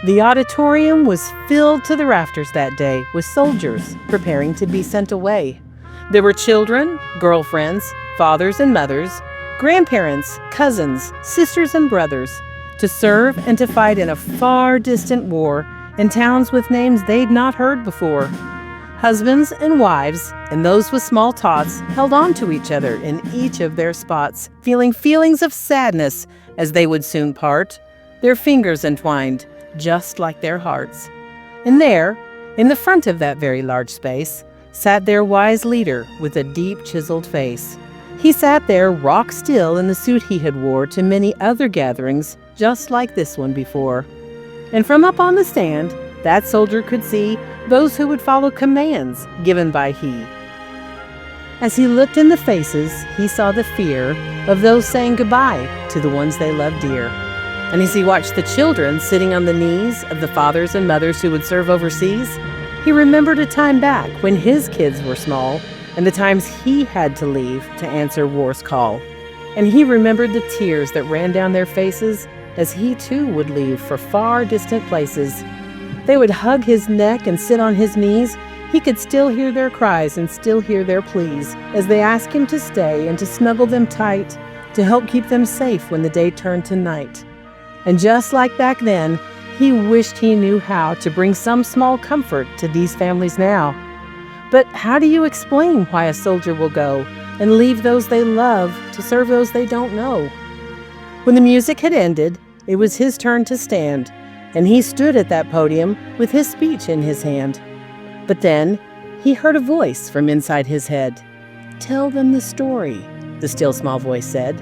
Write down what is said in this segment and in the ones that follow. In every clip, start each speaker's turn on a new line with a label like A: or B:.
A: The auditorium was filled to the rafters that day with soldiers preparing to be sent away. There were children, girlfriends, fathers and mothers, grandparents, cousins, sisters and brothers, to serve and to fight in a far distant war in towns with names they'd not heard before. Husbands and wives, and those with small tots, held on to each other in each of their spots, feeling feelings of sadness as they would soon part, their fingers entwined, just like their hearts. And there, in the front of that very large space, sat their wise leader with a deep chiseled face. He sat there rock still in the suit he had wore to many other gatherings just like this one before. And from up on the stand, that soldier could see those who would follow commands given by he. As he looked in the faces, he saw the fear of those saying goodbye to the ones they loved dear. And as he watched the children sitting on the knees of the fathers and mothers who would serve overseas, he remembered a time back when his kids were small and the times he had to leave to answer war's call. And he remembered the tears that ran down their faces as he too would leave for far distant places. They would hug his neck and sit on his knees. He could still hear their cries and still hear their pleas as they asked him to stay and to snuggle them tight, to help keep them safe when the day turned to night. And just like back then, he wished he knew how to bring some small comfort to these families now. But how do you explain why a soldier will go and leave those they love to serve those they don't know? When the music had ended, it was his turn to stand, and he stood at that podium with his speech in his hand. But then he heard a voice from inside his head. "Tell them the story," the still small voice said.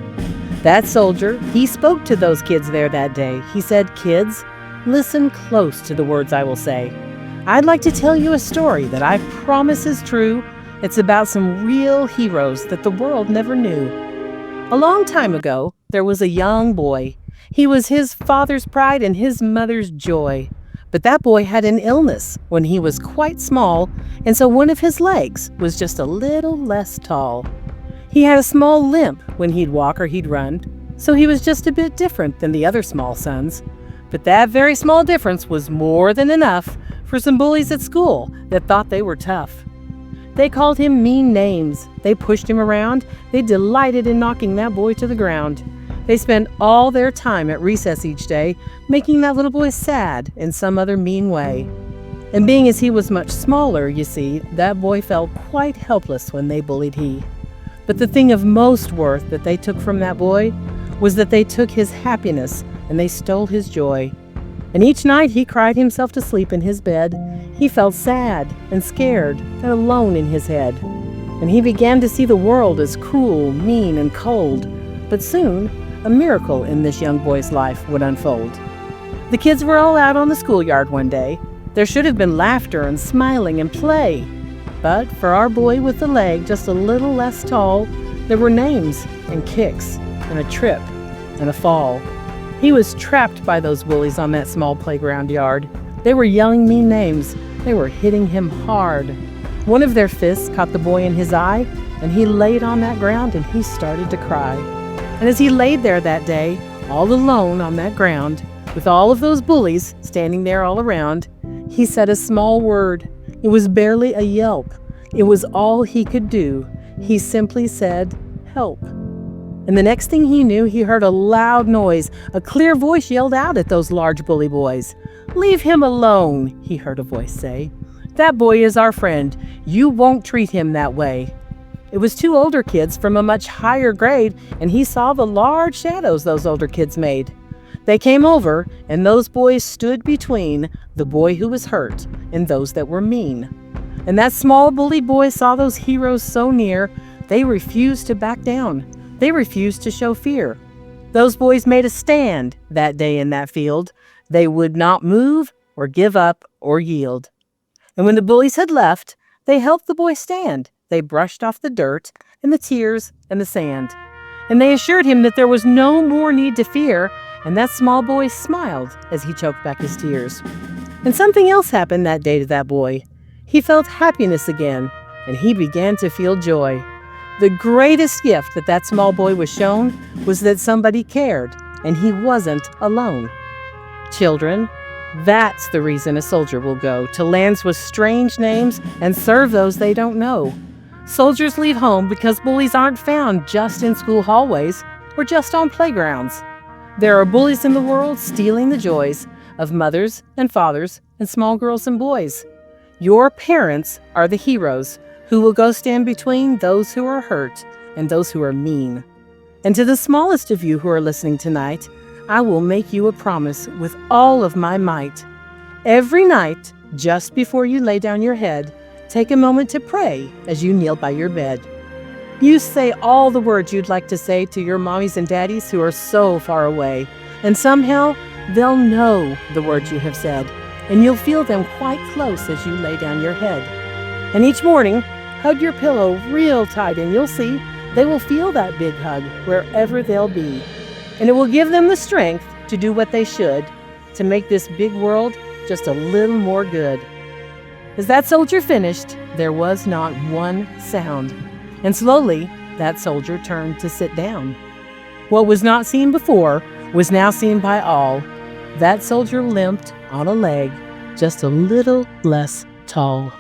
A: That soldier, he spoke to those kids there that day. He said, "Kids, listen close to the words I will say. I'd like to tell you a story that I promise is true. It's about some real heroes that the world never knew. A long time ago, there was a young boy. He was his father's pride and his mother's joy. But that boy had an illness when he was quite small, and so one of his legs was just a little less tall. He had a small limp when he'd walk or he'd run, so he was just a bit different than the other small sons. But that very small difference was more than enough for some bullies at school that thought they were tough. They called him mean names. They pushed him around. They delighted in knocking that boy to the ground. They spent all their time at recess each day making that little boy sad in some other mean way. And being as he was much smaller, you see, that boy felt quite helpless when they bullied he. But the thing of most worth that they took from that boy was that they took his happiness and they stole his joy. And each night he cried himself to sleep in his bed. He felt sad and scared and alone in his head. And he began to see the world as cruel, mean, and cold. But soon, a miracle in this young boy's life would unfold. The kids were all out on the schoolyard one day. There should have been laughter and smiling and play. But for our boy with the leg just a little less tall, there were names and kicks and a trip and a fall. He was trapped by those bullies on that small playground yard. They were yelling mean names. They were hitting him hard. One of their fists caught the boy in his eye, and he laid on that ground and he started to cry. And as he laid there that day, all alone on that ground, with all of those bullies standing there all around, he said a small word. It was barely a yelp. It was all he could do. He simply said, "Help." And the next thing he knew, he heard a loud noise. A clear voice yelled out at those large bully boys. "Leave him alone," he heard a voice say. "That boy is our friend. You won't treat him that way." It was two older kids from a much higher grade, and he saw the large shadows those older kids made. They came over, and those boys stood between the boy who was hurt and those that were mean. And that small bully boy saw those heroes so near, they refused to back down. They refused to show fear. Those boys made a stand that day in that field. They would not move or give up or yield. And when the bullies had left, they helped the boy stand. They brushed off the dirt and the tears and the sand. And they assured him that there was no more need to fear, and that small boy smiled as he choked back his tears. And something else happened that day to that boy. He felt happiness again, and he began to feel joy. The greatest gift that small boy was shown was that somebody cared, and he wasn't alone. Children, That's the reason a soldier will go to lands with strange names and serve those they don't know. Soldiers leave home because bullies aren't found just in school hallways or just on playgrounds. There are bullies in the world stealing the joys of mothers and fathers and small girls and boys. Your parents are the heroes who will go stand between those who are hurt and those who are mean. And to the smallest of you who are listening tonight, I will make you a promise with all of my might. Every night, just before you lay down your head, take a moment to pray as you kneel by your bed. You say all the words you'd like to say to your mommies and daddies who are so far away, and somehow they'll know the words you have said, and you'll feel them quite close as you lay down your head. And each morning, hug your pillow real tight, and you'll see they will feel that big hug wherever they'll be. And it will give them the strength to do what they should, to make this big world just a little more good. As that soldier finished, there was not one sound. And slowly, that soldier turned to sit down. What was not seen before was now seen by all. That soldier limped on a leg just a little less tall.